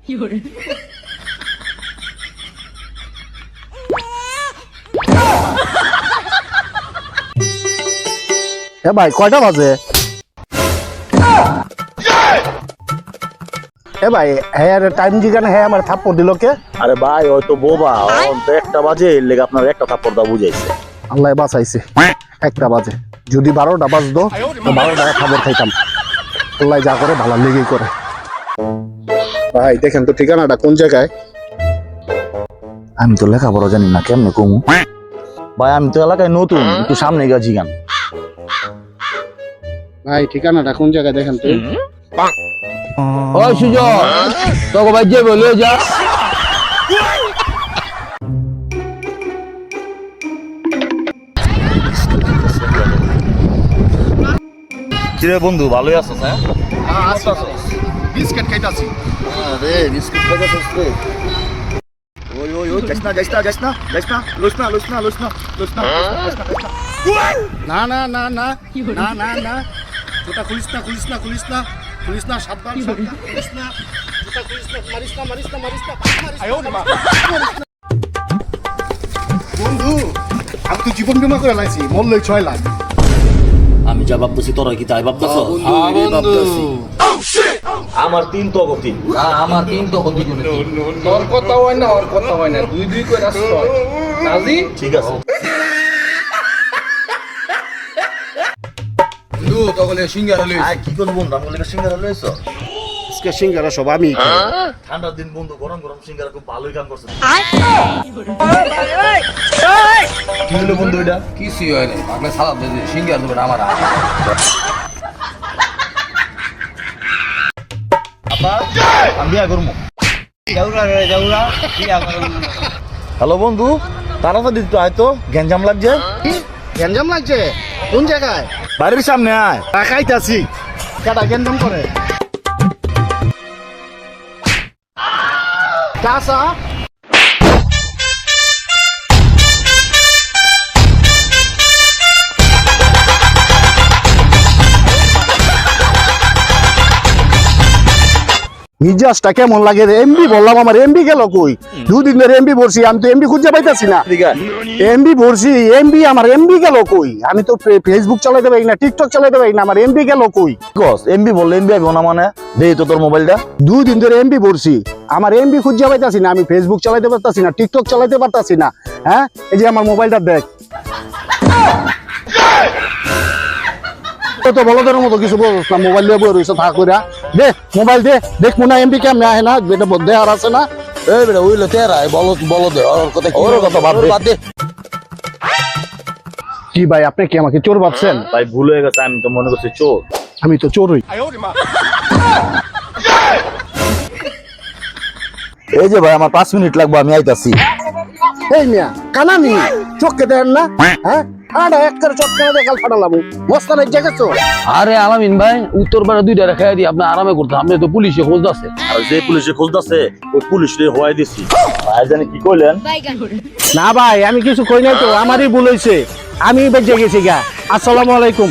এ ভাই কয়টা বাজে? এ ভাই হ্যাঁ টাইম জিগানে হ্যাঁ আমার থাপ্পড় দিল কে? আরে ভাই ওই তো বোবা তো 1টা বাজে এর লেগে আপনার একটা থাপ্পড় দা বুঝাইছে। আল্লাহ বাঁচাইছে 1টা বাজে, যদি 12টা বাজতো তো 12টা খবর খাইতাম। আল্লাহ যা করে ভালো লেগেই করে। ভাই দেখেন তো ঠিকানাটা কোন জায়গায়? আমি তো লেখাপড়া জানি না, কেমনে কমু? ভাই আমি তো এলাকায় নতুন, একটু সামনে গিয়ে জিগান। ভাই ঠিকানাটা কোন জায়গায় দেখেন তো? ওই সুজন তোকে ভাই যে বলে যা। কিরে বন্ধু ভালোই আছিস? হ্যাঁ বিস্কিট খাইতাছি। আরে বিস্কুট খাইতেছিস রে? ওই ওই ওই যাস না যাস না যাস না যাস না লুস না লুস না লুস না লুস না। না না না না না না না জুতা খুলিস না খুলিস না খুলিস না খুলিস না, সাবধান সাবধান, খুলিস না জুতা খুলিস না, মারিস না মারিস না মারিস না বন্ধু আমি তো জীবন বীমা করে লাইছি, মরলেই 6 লাখ। আমি যা ভাবতেছি তোরা কি তাই ভাবতেছ? আমার 3 তো গতি। আমার 3 তো কত গুণ তোর কথা হয় না ওর কথা হয় না, দুই দুই করে আসছ রাজি? ঠিক আছে বন্ধু তখন সিঙ্গারা লই আর কি করব বন্ধু? আমি লেগে সিঙ্গারা লইছো? আজকে সিঙ্গারা সব আমি খাই। ঠান্ডার দিন বন্ধু, গরম গরম সিঙ্গারা খুব ভালোই কাম করছে। কি হলো বন্ধু এটা? কিছু হয় না, আপনি সালাদ দিয়ে সিঙ্গারা দেবেন আমার। আমি বিয়া করবো। হ্যালো বন্ধু, তাড়াতাড়ি তো আয় তো, গ্যাঞ্জাম লাগছে। গ্যাঞ্জাম লাগছে? কোন জায়গায়? বাড়ির সামনে আয়। খাইতাছি। কাটা গ্যাঞ্জাম করে কাঁচা মিজাজটা কেমন লাগে রে? এমবি বললাম, আমার এমবি গেল কই? 2 দিন ধরে এমবি ভরছি, আমি তো এমবি খুঁজে পাইতাছি না। এমবি ভরছি, এমবি আমার এমবি গেল কই? আমি তো ফেসবুক চালাইতে পারি না, টিকটক চালাইতে পারি না, আমার এমবি গেল কই? কস এমবি বললে এমবি আইবো না মানে? দেই তো তোর মোবাইলটা। 2 দিন ধরে এমবি ভরছি, আমার এমবি খুঁজে পাইতাছি না, আমি ফেসবুক চালাইতে পারতাছি না, টিকটক চালাইতে পারতাছি না। হ্যাঁ এই যে আমার মোবাইলটা দেখ। তো বলদের মতো কিছু বলছ না, মোবাইল দিয়ে বই রইছ থাক কইরা। দে মোবাইল দে, দেখ মনে এমবি কেমনে আহে না, এটা বন্ধে আর আছে না। এই বেটা ওইলো তেরা বলো দে ওর কথা কি? ওর কথা বাদ দে। কি ভাই আপনি কি আমাকে চোর ভাবছেন? ভাই ভুল হয়ে গেছে, আমি তো মনে করছি চোর। আমি তো চোরই। এই যে ভাই আমার 5 মিনিট লাগবে, আমি আইতাছি। এই মিয়া কানামি চোখকে দেন না? হ্যাঁ আড়া এক করে চোখ কেন দেখাল ফাটালাম মস্তান এক জায়গা চোর। আরে আলামিন ভাই উত্তর পাড়া 2টা রেখা দিয়ে আপনি আরামে করতে, আপনি তো পুলিশে খোঁজ আছে। আর যে পুলিশে খুঁজতেছে ওই পুলিশ রে হওয়াই দিছি। ভাই জানি কি কইলেন? না ভাই আমি কিছু কই নাই তো, আমারই ভুল হইছে, আমি বেঁচে গেছি গা। আসসালামু আলাইকুম।